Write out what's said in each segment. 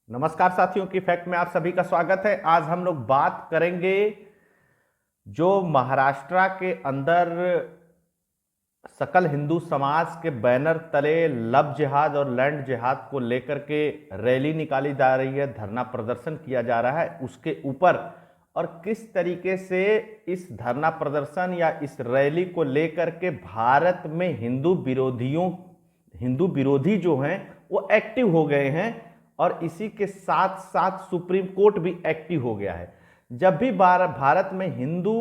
नमस्कार साथियों की फैक्ट में आप सभी का स्वागत है। आज हम लोग बात करेंगे जो महाराष्ट्र के अंदर सकल हिंदू समाज के बैनर तले लव जिहाद और लैंड जिहाद को लेकर के रैली निकाली जा रही है, धरना प्रदर्शन किया जा रहा है, उसके ऊपर और किस तरीके से इस धरना प्रदर्शन या इस रैली को लेकर के भारत में हिंदू विरोधी जो हैं वो एक्टिव हो गए हैं और इसी के साथ साथ सुप्रीम कोर्ट भी एक्टिव हो गया है। जब भी भारत में हिंदू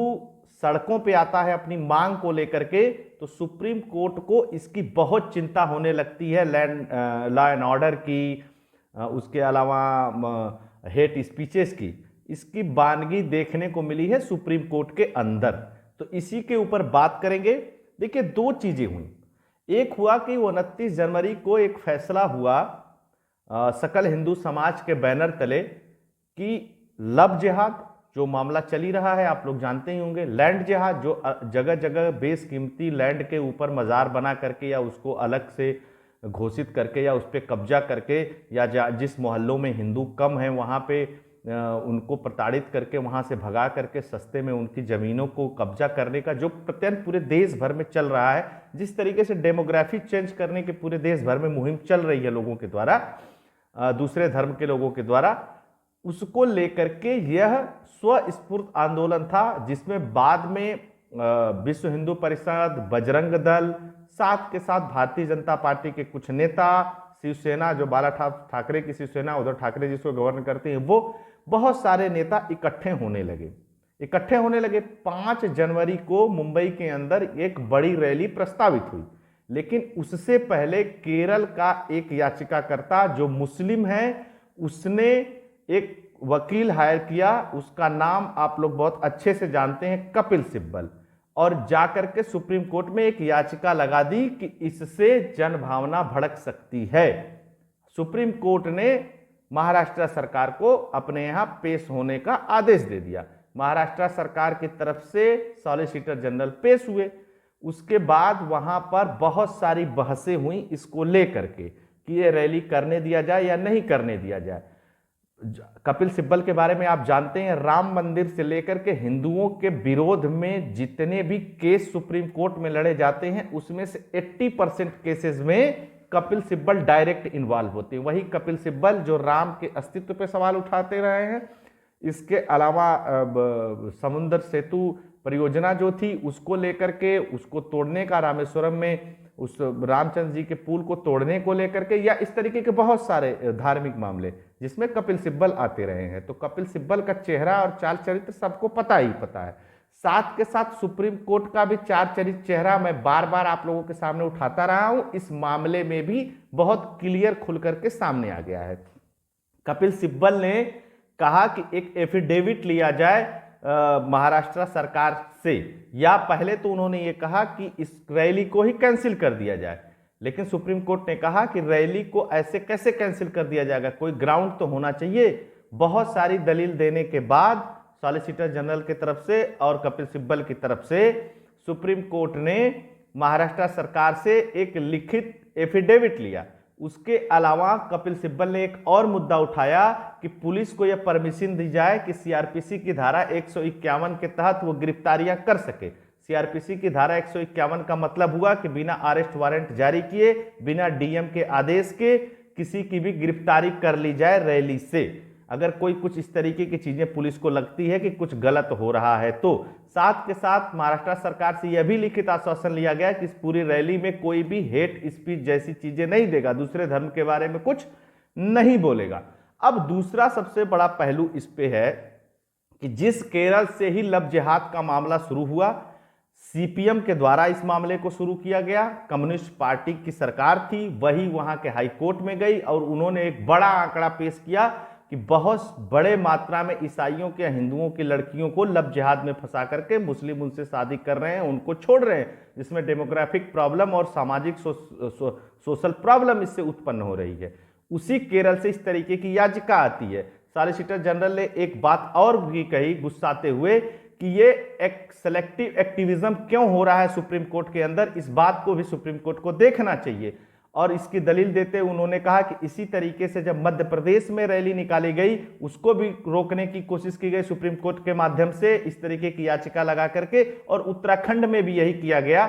सड़कों पे आता है अपनी मांग को लेकर के, तो सुप्रीम कोर्ट को इसकी बहुत चिंता होने लगती है, लॉ एंड ऑर्डर की, उसके अलावा हेट स्पीचेस की। इसकी वानगी देखने को मिली है सुप्रीम कोर्ट के अंदर, तो इसी के ऊपर बात करेंगे। देखिए, दो चीजें हुई। एक हुआ कि 29 जनवरी को एक फैसला हुआ सकल हिंदू समाज के बैनर तले कि लव जिहाद जो मामला चली रहा है आप लोग जानते ही होंगे, लैंड जिहाद जो जगह जगह बेशकीमती लैंड के ऊपर मजार बना करके या उसको अलग से घोषित करके या उस पर कब्जा करके या जिस मोहल्लों में हिंदू कम है वहाँ पे उनको प्रताड़ित करके वहाँ से भगा करके सस्ते में उनकी ज़मीनों को कब्जा करने का जो प्रत्यंत पूरे देश भर में चल रहा है, जिस तरीके से डेमोग्राफी चेंज करने के पूरे देश भर में मुहिम चल रही है लोगों के द्वारा, दूसरे धर्म के लोगों के द्वारा, उसको लेकर के यह स्वस्फूर्त आंदोलन था, जिसमें बाद में विश्व हिंदू परिषद, बजरंग दल, साथ के साथ भारतीय जनता पार्टी के कुछ नेता, शिवसेना जो बाला ठाकरे की शिवसेना, उद्धव ठाकरे जिसको गवर्न करते हैं, वो बहुत सारे नेता इकट्ठे होने लगे। 5 जनवरी को मुंबई के अंदर एक बड़ी रैली प्रस्तावित हुई, लेकिन उससे पहले केरल का एक याचिकाकर्ता जो मुस्लिम है, उसने एक वकील हायर किया, उसका नाम आप लोग बहुत अच्छे से जानते हैं, कपिल सिब्बल, और जाकर के सुप्रीम कोर्ट में एक याचिका लगा दी कि इससे जनभावना भड़क सकती है। सुप्रीम कोर्ट ने महाराष्ट्र सरकार को अपने यहां पेश होने का आदेश दे दिया। महाराष्ट्र सरकार की तरफ से सॉलिसिटर जनरल पेश हुए। उसके बाद वहां पर बहुत सारी बहसें हुई इसको लेकर के कि ये रैली करने दिया जाए या नहीं करने दिया जाए। कपिल सिब्बल के बारे में आप जानते हैं, राम मंदिर से लेकर के हिंदुओं के विरोध में जितने भी केस सुप्रीम कोर्ट में लड़े जाते हैं, उसमें से 80% केसेस में कपिल सिब्बल डायरेक्ट इन्वॉल्व होते हैं। वही कपिल सिब्बल जो राम के अस्तित्व पे सवाल उठाते रहे हैं। इसके अलावा समुद्र सेतु परियोजना जो थी उसको लेकर के, उसको तोड़ने का, रामेश्वरम में उस रामचंद्र जी के पुल को तोड़ने को लेकर के, या इस तरीके के बहुत सारे धार्मिक मामले जिसमें कपिल सिब्बल आते रहे हैं। तो कपिल सिब्बल का चेहरा और चाल चरित्र सबको पता ही पता है। साथ के साथ सुप्रीम कोर्ट का भी चार चरित्र चेहरा मैं बार बार आप लोगों के सामने उठाता रहा हूं, इस मामले में भी बहुत क्लियर खुल करके सामने आ गया है। कपिल सिब्बल ने कहा कि एक एफिडेविट लिया जाए महाराष्ट्र सरकार से, या पहले तो उन्होंने ये कहा कि इस रैली को ही कैंसिल कर दिया जाए, लेकिन सुप्रीम कोर्ट ने कहा कि रैली को ऐसे कैसे कैंसिल कर दिया जाएगा, कोई ग्राउंड तो होना चाहिए। बहुत सारी दलील देने के बाद सॉलिसिटर जनरल की तरफ से और कपिल सिब्बल की तरफ से सुप्रीम कोर्ट ने महाराष्ट्र सरकार से एक लिखित एफिडेविट लिया। उसके अलावा कपिल सिब्बल ने एक और मुद्दा उठाया कि पुलिस को यह परमिशन दी जाए कि सीआरपीसी की धारा 151 के तहत वो गिरफ्तारियां कर सके। सीआरपीसी की धारा 151 का मतलब हुआ कि बिना अरेस्ट वारंट जारी किए, बिना डीएम के आदेश के किसी की भी गिरफ्तारी कर ली जाए रैली से, अगर कोई कुछ इस तरीके की चीजें पुलिस को लगती है कि कुछ गलत हो रहा है तो। साथ के साथ महाराष्ट्र सरकार से यह भी लिखित आश्वासन लिया गया कि इस पूरी रैली में कोई भी हेट स्पीच जैसी चीजें नहीं देगा, दूसरे धर्म के बारे में कुछ नहीं बोलेगा। अब दूसरा सबसे बड़ा पहलू इस पे है कि जिस केरल से ही लव जिहाद का मामला शुरू हुआ, सीपीएम के द्वारा इस मामले को शुरू किया गया, कम्युनिस्ट पार्टी की सरकार थी, वही वहां के हाई कोर्ट में गई और उन्होंने एक बड़ा आंकड़ा पेश किया कि बहुत बड़े मात्रा में ईसाइयों के, हिंदुओं की लड़कियों को लव जिहाद में फंसा करके मुस्लिम उनसे शादी कर रहे हैं, उनको छोड़ रहे हैं, जिसमें डेमोग्राफिक प्रॉब्लम और सामाजिक सोशल प्रॉब्लम इससे उत्पन्न हो रही है। उसी केरल से इस तरीके की याचिका आती है। सॉलिसिटर जनरल ने एक बात और भी कही गुस्साते हुए कि ये एक सेलेक्टिव एक्टिविज्म क्यों हो रहा है सुप्रीम कोर्ट के अंदर, इस बात को भी सुप्रीम कोर्ट को देखना चाहिए। और इसकी दलील देते उन्होंने कहा कि इसी तरीके से जब मध्य प्रदेश में रैली निकाली गई उसको भी रोकने की कोशिश की गई सुप्रीम कोर्ट के माध्यम से, इस तरीके की याचिका लगा करके, और उत्तराखंड में भी यही किया गया।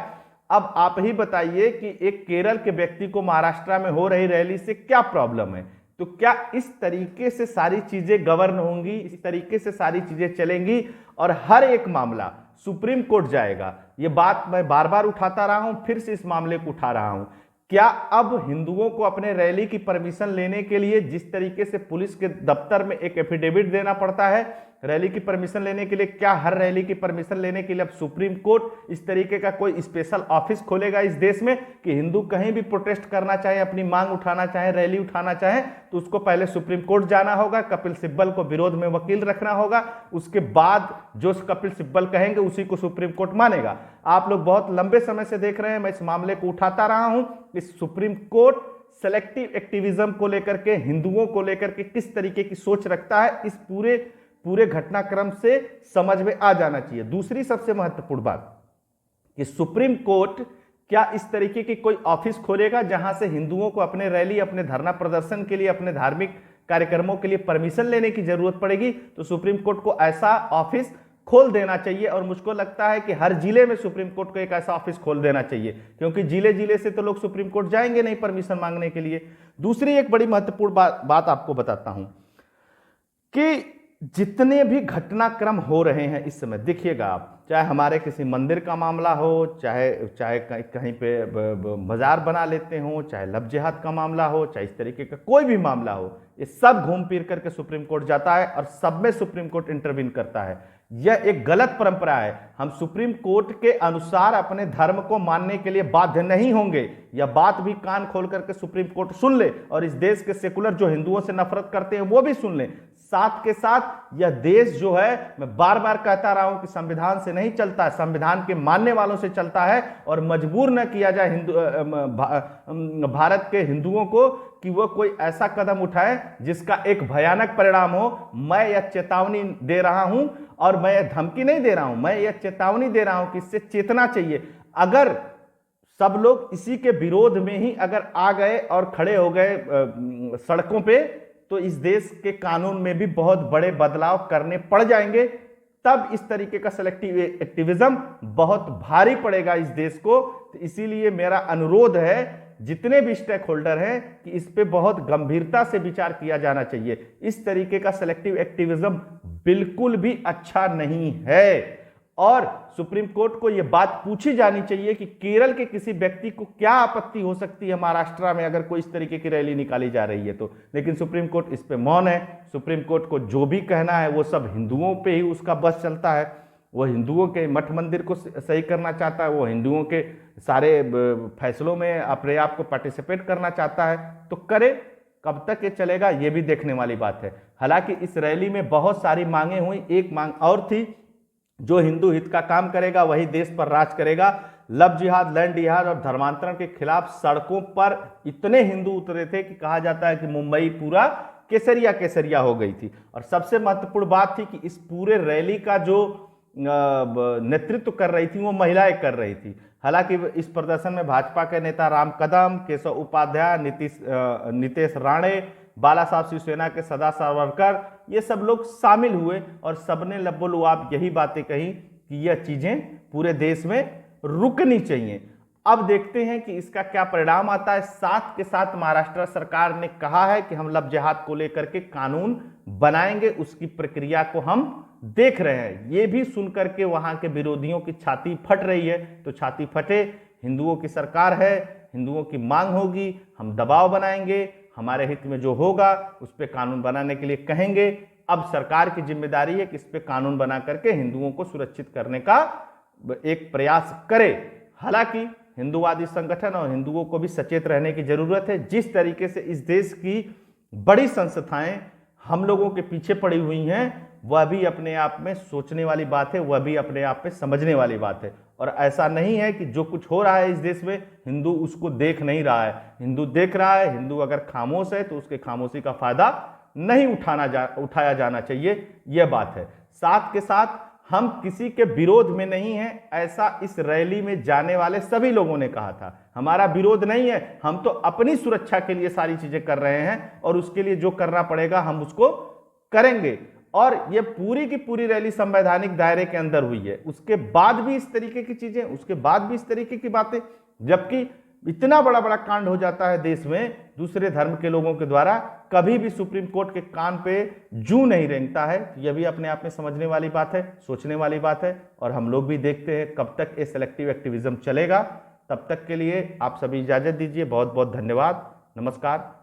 अब आप ही बताइए कि एक केरल के व्यक्ति को महाराष्ट्र में हो रही रैली से क्या प्रॉब्लम है? तो क्या इस तरीके से सारी चीजें गवर्न होंगी, इस तरीके से सारी चीजें चलेंगी और हर एक मामला सुप्रीम कोर्ट जाएगा? ये बात मैं बार बार उठाता रहा हूं, फिर से इस मामले को उठा रहा हूं। क्या अब हिंदुओं को अपने रैली की परमिशन लेने के लिए जिस तरीके से पुलिस के दफ्तर में एक एफिडेविट देना पड़ता है रैली की परमिशन लेने के लिए, क्या हर रैली की परमिशन लेने के लिए अब सुप्रीम कोर्ट इस तरीके का कोई स्पेशल ऑफिस खोलेगा इस देश में कि हिंदू कहीं भी प्रोटेस्ट करना चाहे, अपनी मांग उठाना चाहे, रैली उठाना चाहे तो उसको पहले सुप्रीम कोर्ट जाना होगा, कपिल सिब्बल को विरोध में वकील रखना होगा, उसके बाद जो कपिल सिब्बल कहेंगे उसी को सुप्रीम कोर्ट मानेगा? आप लोग बहुत लंबे समय से देख रहे हैं, मैं इस मामले को उठाता रहा हूं। इस सुप्रीम कोर्ट सेलेक्टिव एक्टिविज्म को लेकर के, हिंदुओं को लेकर के किस तरीके की सोच रखता है, इस पूरे घटनाक्रम से समझ में आ जाना चाहिए। दूसरी सबसे महत्वपूर्ण बात कि सुप्रीम कोर्ट क्या इस तरीके की कोई ऑफिस खोलेगा जहां से हिंदुओं को अपने रैली, अपने धरना प्रदर्शन के लिए, अपने धार्मिक कार्यक्रमों के लिए परमिशन लेने की जरूरत पड़ेगी? तो सुप्रीम कोर्ट को ऐसा ऑफिस खोल देना चाहिए, और मुझको लगता है कि हर जिले में सुप्रीम कोर्ट को एक ऐसा ऑफिस खोल देना चाहिए, क्योंकि जिले जिले से तो लोग सुप्रीम कोर्ट जाएंगे नहीं परमिशन मांगने के लिए। दूसरी एक बड़ी महत्वपूर्ण बात आपको बताता हूं कि जितने भी घटनाक्रम हो रहे हैं इस समय, देखिएगा आप, चाहे हमारे किसी मंदिर का मामला हो, चाहे कहीं पे बाजार बना लेते हो, चाहे लव जिहाद का मामला हो, चाहे इस तरीके का कोई भी मामला हो, ये सब घूम फिर करके सुप्रीम कोर्ट जाता है और सब में सुप्रीम कोर्ट इंटरवीन करता है। यह एक गलत परंपरा है। हम सुप्रीम कोर्ट के अनुसार अपने धर्म को मानने के लिए बाध्य नहीं होंगे। यह बात भी कान खोल करके सुप्रीम कोर्ट सुन ले, और इस देश के सेकुलर जो हिंदुओं से नफरत करते हैं वो भी सुन ले। साथ के साथ यह देश जो है, मैं बार बार कहता रहा हूं कि संविधान से नहीं चलता, संविधान के मानने वालों से चलता है, और मजबूर न किया जाए भारत के हिंदुओं को कि वो कोई ऐसा कदम उठाए जिसका एक भयानक परिणाम हो। मैं यह चेतावनी दे रहा हूं, और मैं यह धमकी नहीं दे रहा हूं, मैं यह चेतावनी दे रहा हूं कि इससे चेतना चाहिए। अगर सब लोग इसी के विरोध में ही अगर आ गए और खड़े हो गए सड़कों पे, तो इस देश के कानून में भी बहुत बड़े बदलाव करने पड़ जाएंगे। तब इस तरीके का सेलेक्टिव एक्टिविज्म बहुत भारी पड़ेगा इस देश को। तो इसीलिए मेरा अनुरोध है जितने भी स्टेक होल्डर हैं कि इस पे बहुत गंभीरता से विचार किया जाना चाहिए। इस तरीके का सेलेक्टिव एक्टिविज्म बिल्कुल भी अच्छा नहीं है, और सुप्रीम कोर्ट को यह बात पूछी जानी चाहिए कि केरल के किसी व्यक्ति को क्या आपत्ति हो सकती है महाराष्ट्र में अगर कोई इस तरीके की रैली निकाली जा रही है तो। लेकिन सुप्रीम कोर्ट इस पे मौन है। सुप्रीम कोर्ट को जो भी कहना है वो सब हिंदुओं पे ही उसका बस चलता है। वो हिंदुओं के मठ मंदिर को सही करना चाहता है, वो हिंदुओं के सारे फैसलों में अपने आप को पार्टिसिपेट करना चाहता है, तो करे। कब तक ये चलेगा ये भी देखने वाली बात है। हालांकि इस रैली में बहुत सारी मांगे हुई, एक मांग और थी, जो हिंदू हित का काम करेगा वही देश पर राज करेगा। लव जिहाद, लैंड जिहाद और धर्मांतरण के खिलाफ सड़कों पर इतने हिंदू उतरे थे कि कहा जाता है कि मुंबई पूरा केसरिया केसरिया हो गई थी। और सबसे महत्वपूर्ण बात थी कि इस पूरे रैली का जो नेतृत्व कर रही थी वो महिलाएं कर रही थी। हालांकि इस प्रदर्शन में भाजपा के नेता राम कदम, केशव उपाध्याय, नीतीश राणे, बाला साहब शिवसेना के सदा सावरकर, ये सब लोग शामिल हुए और सबने लबोलुआब यही बातें कही कि यह चीजें पूरे देश में रुकनी चाहिए। अब देखते हैं कि इसका क्या परिणाम आता है। साथ के साथ महाराष्ट्र सरकार ने कहा है कि हम लव जिहाद को लेकर के कानून बनाएंगे, उसकी प्रक्रिया को हम देख रहे हैं। ये भी सुनकर के वहां के विरोधियों की छाती फट रही है। तो छाती फटे, हिंदुओं की सरकार है, हिंदुओं की मांग होगी, हम दबाव बनाएंगे, हमारे हित में जो होगा उस पर कानून बनाने के लिए कहेंगे। अब सरकार की जिम्मेदारी है कि इस पे कानून बना करके हिंदुओं को सुरक्षित करने का एक प्रयास करे। हालांकि हिंदुवादी संगठन और हिंदुओं को भी सचेत रहने की जरूरत है। जिस तरीके से इस देश की बड़ी संस्थाएं हम लोगों के पीछे पड़ी हुई हैं, वह भी अपने आप में सोचने वाली बात है, वह भी अपने आप में समझने वाली बात है। और ऐसा नहीं है कि जो कुछ हो रहा है इस देश में हिंदू उसको देख नहीं रहा है। हिंदू देख रहा है। हिंदू अगर खामोश है तो उसके खामोशी का फायदा नहीं उठाया जाना चाहिए, यह बात है। साथ के साथ हम किसी के विरोध में नहीं हैं, ऐसा इस रैली में जाने वाले सभी लोगों ने कहा था। हमारा विरोध नहीं है, हम तो अपनी सुरक्षा के लिए सारी चीजें कर रहे हैं और उसके लिए जो करना पड़ेगा हम उसको करेंगे। और ये पूरी की पूरी रैली संवैधानिक दायरे के अंदर हुई है, उसके बाद भी इस तरीके की चीजें, उसके बाद भी इस तरीके की बातें, जबकि इतना बड़ा बड़ा कांड हो जाता है देश में दूसरे धर्म के लोगों के द्वारा, कभी भी सुप्रीम कोर्ट के कान पे जू नहीं रेंगता है। यह भी अपने आप में समझने वाली बात है, सोचने वाली बात है। और हम लोग भी देखते हैं कब तक ये सेलेक्टिव एक्टिविज्म चलेगा। तब तक के लिए आप सभी इजाजत दीजिए। बहुत बहुत धन्यवाद। नमस्कार।